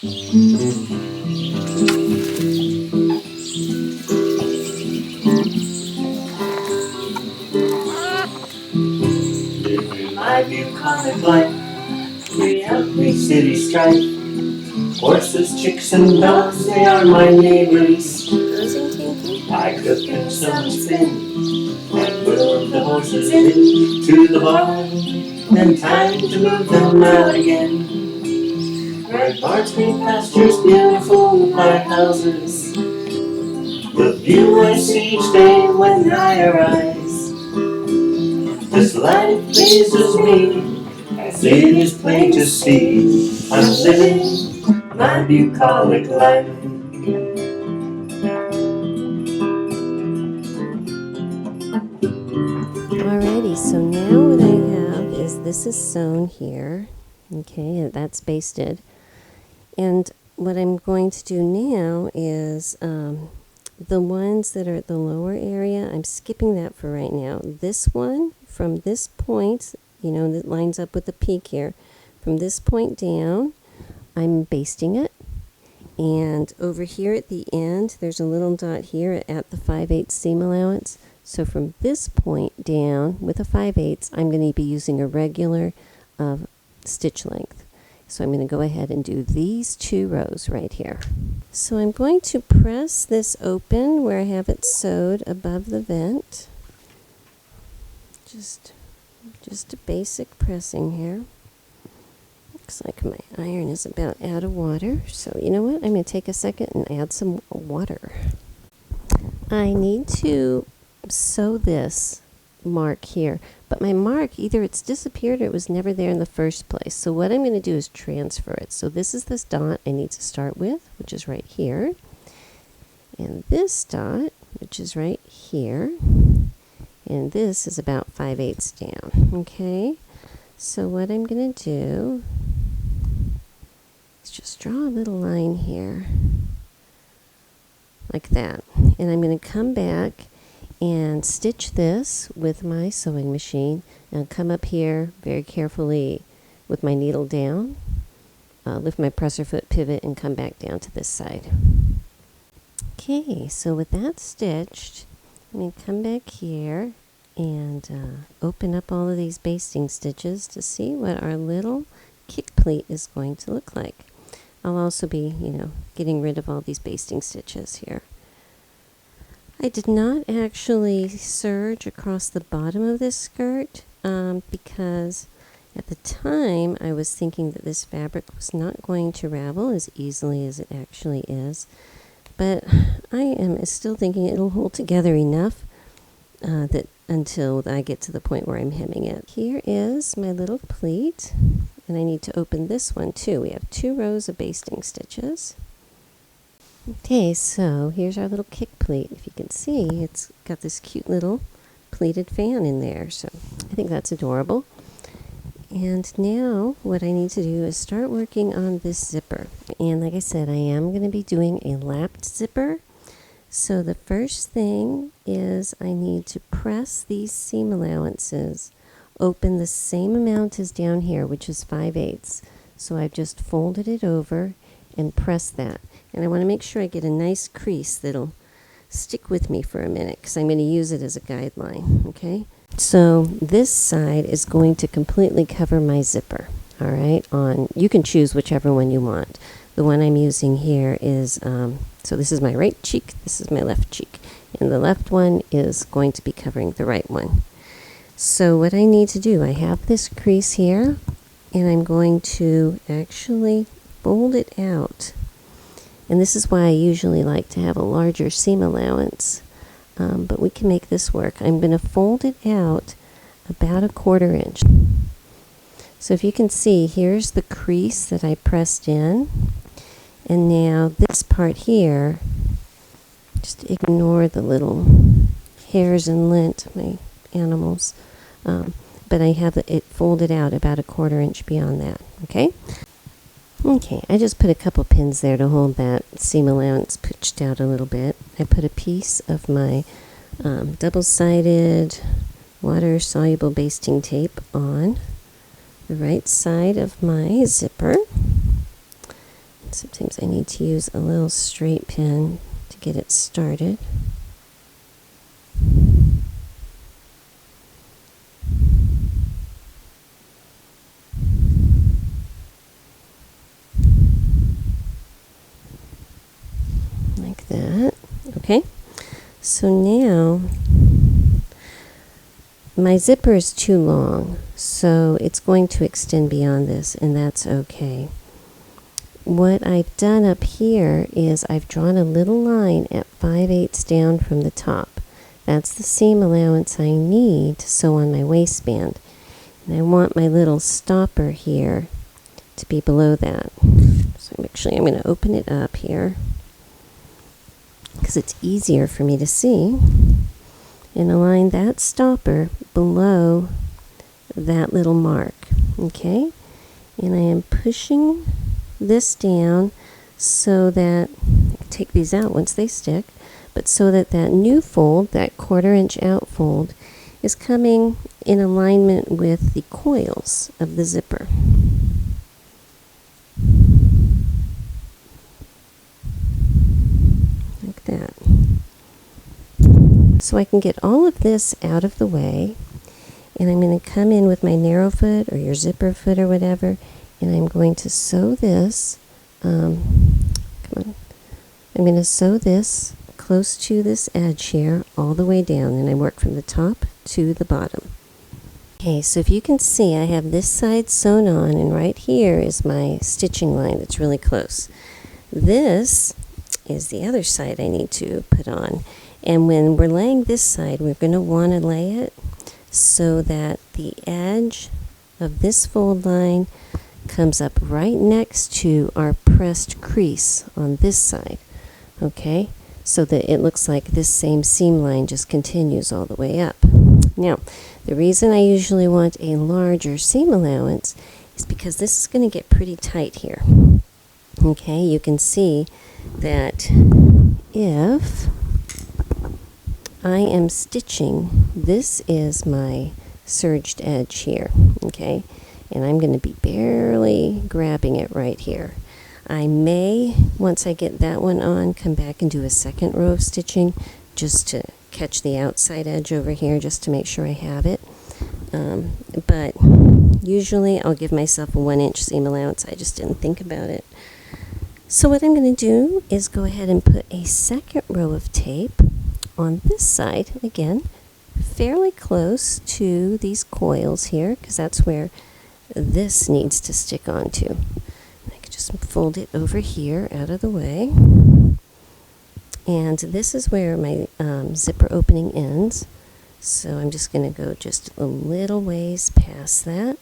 Living my bucolic life, we every city strife. Horses, chicks, and dogs, they are my neighbors. I cook and some spin, and move the horses into the barn. Then time to move them out again. Red barns, green pastures, beautiful white houses. The view I see each day when I arise. This life pleases me, as it is plain to see. I'm living my bucolic life. Alrighty, so now what I have is this is sewn here, okay, and that's basted. And what I'm going to do now is the ones that are at the lower area, I'm skipping that for right now. This one from this point, you know, that lines up with the peak here, from this point down, I'm basting it. And over here at the end, there's a little dot here at the 5/8 seam allowance. So from this point down with a 5/8, I'm going to be using a regular stitch length. So I'm going to go ahead and do these 2 rows right here. So I'm going to press this open where I have it sewed above the vent. Just a basic pressing here. Looks like my iron is about out of water. So you know what? I'm going to take a second and add some water. I need to sew this mark here, but my mark, either it's disappeared or it was never there in the first place. So what I'm going to do is transfer it. So this is this dot I need to start with, which is right here, and this dot, which is right here, and this is about 5/8 down. Okay, so what I'm going to do is just draw a little line here like that, and I'm going to come back and stitch this with my sewing machine, and come up here very carefully with my needle down, lift my presser foot, pivot, and come back down to this side. Okay, so with that stitched, I'm going to come back here and open up all of these basting stitches to see what our little kick pleat is going to look like. I'll also be, you know, getting rid of all these basting stitches here. I did not actually serge across the bottom of this skirt because at the time I was thinking that this fabric was not going to ravel as easily as it actually is. But I am still thinking it'll hold together enough that until I get to the point where I'm hemming it. Here is my little pleat, and I need to open this one too. We have 2 rows of basting stitches. Okay, so here's our little kick pleat. If you can see, it's got this cute little pleated fan in there, so I think that's adorable. And now what I need to do is start working on this zipper. And like I said, I am going to be doing a lapped zipper. So the first thing is I need to press these seam allowances open the same amount as down here, which is 5/8. So I've just folded it over and pressed that. And I want to make sure I get a nice crease that'll stick with me for a minute because I'm going to use it as a guideline, okay? So this side is going to completely cover my zipper, all right? You can choose whichever one you want. The one I'm using here is, so this is my right cheek, this is my left cheek, and the left one is going to be covering the right one. So what I need to do, I have this crease here, and I'm going to actually fold it out. And this is why I usually like to have a larger seam allowance, but we can make this work. I'm going to fold it out about 1/4 inch. So if you can see, here's the crease that I pressed in, and now this part here, just ignore the little hairs and lint, my animals, but I have it folded out about 1/4 inch beyond that, okay? Okay, I just put a couple pins there to hold that seam allowance pushed out a little bit. I put a piece of my double-sided water-soluble basting tape on the right side of my zipper. Sometimes I need to use a little straight pin to get it started. Like that. Okay, so now my zipper is too long, so it's going to extend beyond this, and that's okay. What I've done up here is I've drawn a little line at 5/8 down from the top. That's the seam allowance I need to sew on my waistband. And I want my little stopper here to be below that. So I'm going to open it up here because it's easier for me to see, and align that stopper below that little mark. Okay, and I am pushing this down so that, I can take these out once they stick, but so that that new fold, that 1/4 inch out fold, is coming in alignment with the coils of the zipper. Like that. So I can get all of this out of the way, and I'm going to come in with my narrow foot or your zipper foot or whatever, and I'm going to sew this, I'm going to sew this close to this edge here all the way down, and I work from the top to the bottom. Okay, so if you can see, I have this side sewn on, and right here is my stitching line that's really close. This is the other side I need to put on, and when we're laying this side, we're going to want to lay it so that the edge of this fold line comes up right next to our pressed crease on this side, okay, so that it looks like this same seam line just continues all the way up. Now, the reason I usually want a larger seam allowance is because this is going to get pretty tight here. Okay, you can see that if I am stitching, this is my serged edge here, okay, and I'm going to be barely grabbing it right here. I may, once I get that one on, come back and do a second row of stitching just to catch the outside edge over here, just to make sure I have it. But usually I'll give myself a 1 inch seam allowance. I just didn't think about it. So what I'm going to do is go ahead and put a second row of tape on this side, again, fairly close to these coils here, because that's where this needs to stick onto. I can just fold it over here out of the way. And this is where my zipper opening ends. So I'm just going to go just a little ways past that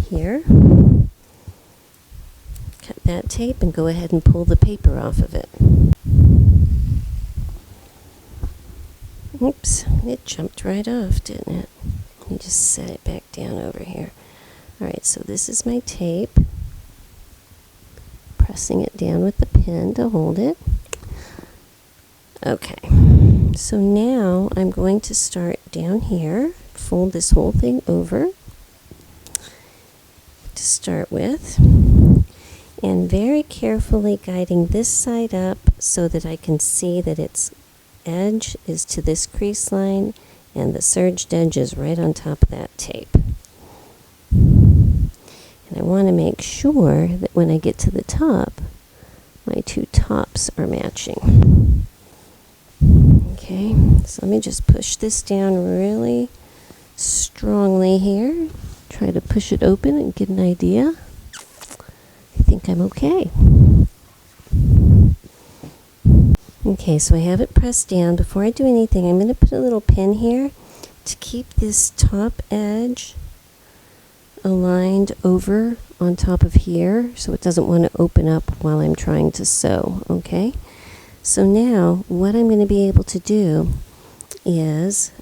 here. Cut that tape and go ahead and pull the paper off of it. Oops, it jumped right off, didn't it? Let me just set it back down over here. Alright, so this is my tape. Pressing it down with the pin to hold it. Okay, so now I'm going to start down here, fold this whole thing over to start with, and very carefully guiding this side up so that I can see that its edge is to this crease line and the serged edge is right on top of that tape. And I want to make sure that when I get to the top, my two tops are matching. Okay, so let me just push this down really strongly here. Try to push it open and get an idea. I think I'm okay. Okay, so I have it pressed down. Before I do anything, I'm going to put a little pin here to keep this top edge aligned over on top of here so it doesn't want to open up while I'm trying to sew, okay? So now what I'm going to be able to do is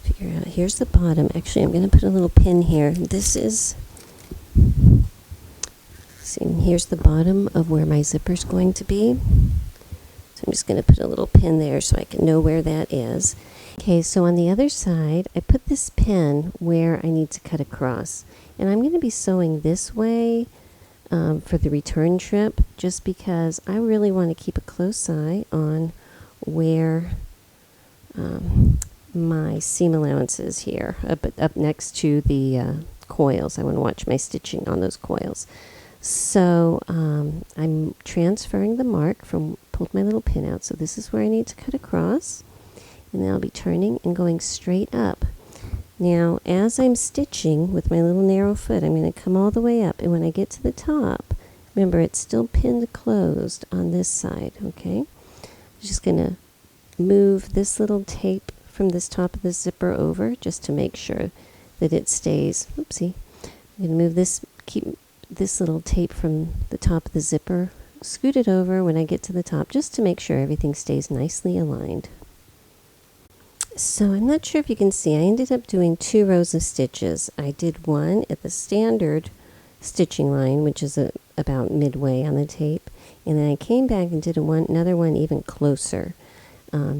figure out, here's the bottom. Actually, I'm going to put a little pin here. This is, see, here's the bottom of where my zipper's going to be. So I'm just going to put a little pin there so I can know where that is. Okay, so on the other side, I put this pin where I need to cut across. And I'm going to be sewing this way for the return trip, just because I really want to keep a close eye on where my seam allowance is here, up next to the coils. I want to watch my stitching on those coils. So I'm transferring the mark from, pulled my little pin out, so this is where I need to cut across. And then I'll be turning and going straight up. Now, as I'm stitching with my little narrow foot, I'm going to come all the way up. And when I get to the top, remember, it's still pinned closed on this side, okay? I'm just going to move this little tape from this top of the zipper over just to make sure that it stays. Oopsie. I'm going to move this, keep this little tape from the top of the zipper, scoot it over when I get to the top, just to make sure everything stays nicely aligned. So I'm not sure if you can see, I ended up doing 2 rows of stitches. I did one at the standard stitching line, which is about midway on the tape, and then I came back and did another one even closer,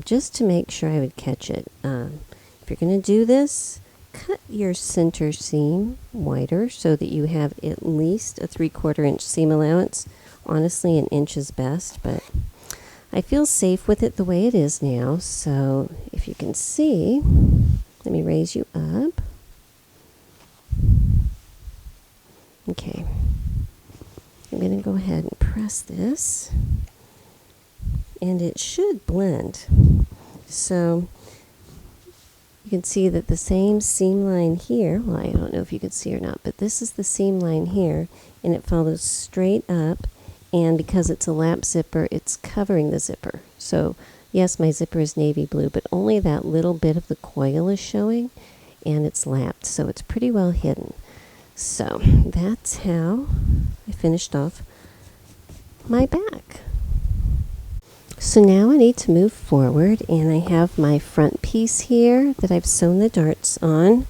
just to make sure I would catch it. If you're going to do this, cut your center seam wider so that you have at least a 3/4 inch seam allowance. Honestly, an inch is best, but I feel safe with it the way it is now. So if you can see, let me raise you up. Okay, I'm going to go ahead and press this, and it should blend. So you can see that the same seam line here, well, I don't know if you can see or not, but this is the seam line here, and it follows straight up. And because it's a lap zipper, it's covering the zipper. So yes, my zipper is navy blue, but only that little bit of the coil is showing, and it's lapped, so it's pretty well hidden. So that's how I finished off my back. So now I need to move forward, and I have my front piece here that I've sewn the darts on,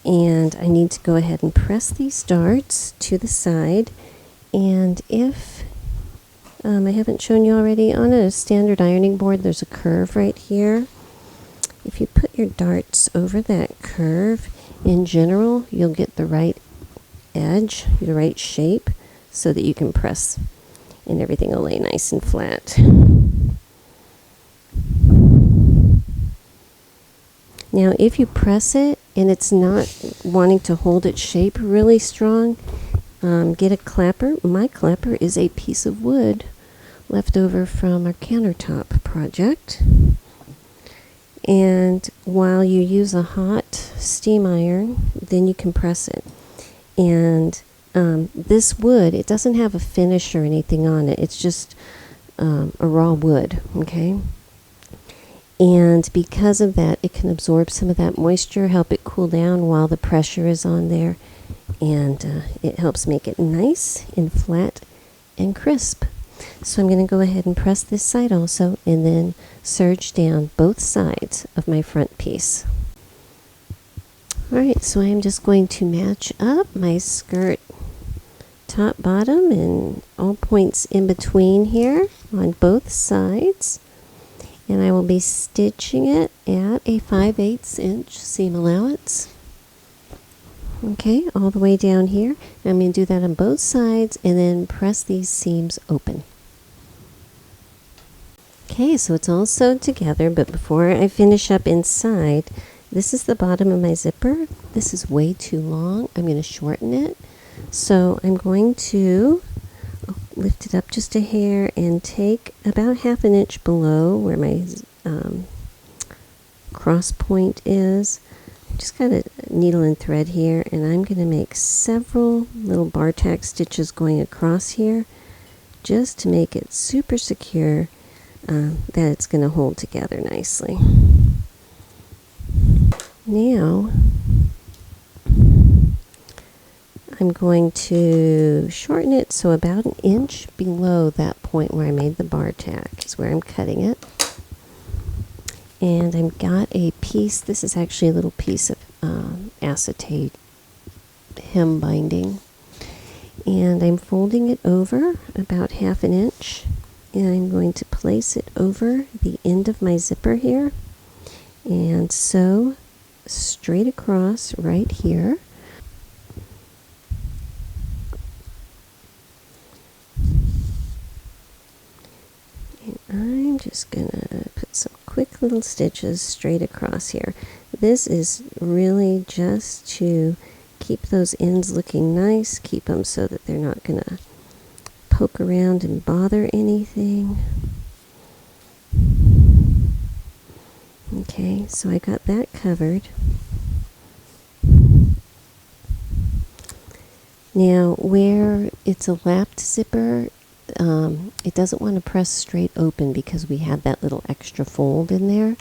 and I need to go ahead and press these darts to the side. And if I haven't shown you already, on a standard ironing board, there's a curve right here. If you put your darts over that curve, in general, you'll get the right edge, the right shape, so that you can press and everything will lay nice and flat. Now, if you press it and it's not wanting to hold its shape really strong, get a clapper. My clapper is a piece of wood left over from our countertop project. And while you use a hot steam iron, then you can press it. And this wood, it doesn't have a finish or anything on it. It's just a raw wood, okay? And because of that, it can absorb some of that moisture, help it cool down while the pressure is on there. And it helps make it nice and flat and crisp. So I'm going to go ahead and press this side also, and then serge down both sides of my front piece. Alright, so I'm just going to match up my skirt top, bottom, and all points in between here on both sides. And I will be stitching it at a 5/8 inch seam allowance. Okay, all the way down here. I'm going to do that on both sides and then press these seams open. Okay, so it's all sewed together, but before I finish up inside, this is the bottom of my zipper. This is way too long. I'm going to shorten it. So I'm going to lift it up just a hair and take about 1/2 inch below where my cross point is. Just got a needle and thread here, and I'm going to make several little bar tack stitches going across here just to make it super secure that it's going to hold together nicely. Now I'm going to shorten it so about 1 inch below that point where I made the bar tack is where I'm cutting it. And I've got a piece, this is actually a little piece of acetate hem binding. And I'm folding it over about 1/2 inch. And I'm going to place it over the end of my zipper here. and sew straight across right here. And I'm just gonna put some quick little stitches straight across here. This is really just to keep those ends looking nice, keep them so that they're not gonna poke around and bother anything. Okay, so I got that covered. Now, where it's a lapped zipper, it doesn't want to press straight open because we had that little extra fold in there.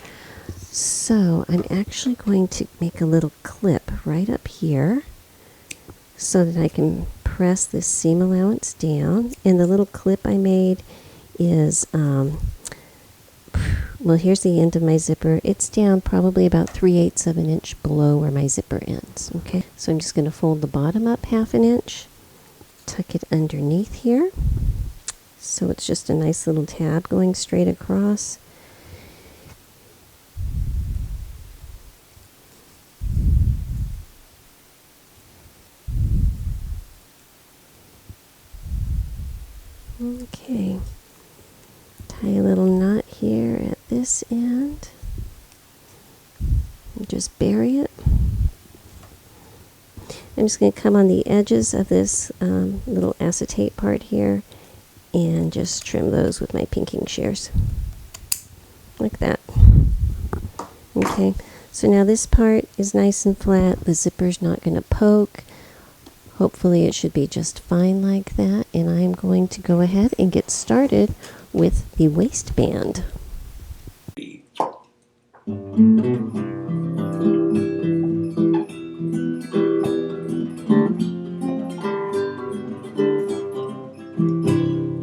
So I'm actually going to make a little clip right up here so that I can press this seam allowance down. And the little clip I made is, well, here's the end of my zipper. It's down probably about 3/8 of an inch below where my zipper ends. Okay, so I'm just going to fold the bottom up 1/2 inch, tuck it underneath here. So it's just a nice little tab going straight across. Okay, tie a little knot here at this end and just bury it. I'm just going to come on the edges of this little acetate part here and just trim those with my pinking shears like that. Okay, so now this part is nice and flat. The zipper's not going to poke. Hopefully it should be just fine like that, and I'm going to go ahead and get started with the waistband.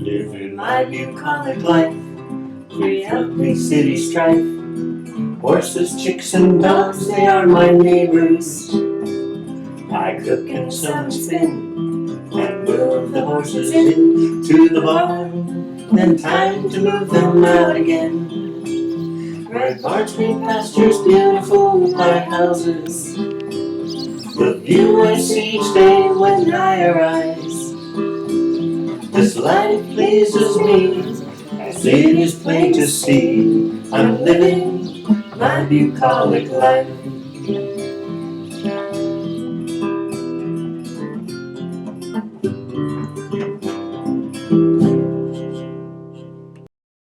Living my bucolic life, free healthy city strife. Horses, chicks, and dogs, they are my neighbors. I cook and sew and spin, and move the horses into the barn. Then time to move them out again. Red barns, green pastures, beautiful white houses. The view I see each day when I arise. This life pleases me, as it is plain to see. I'm living my bucolic life.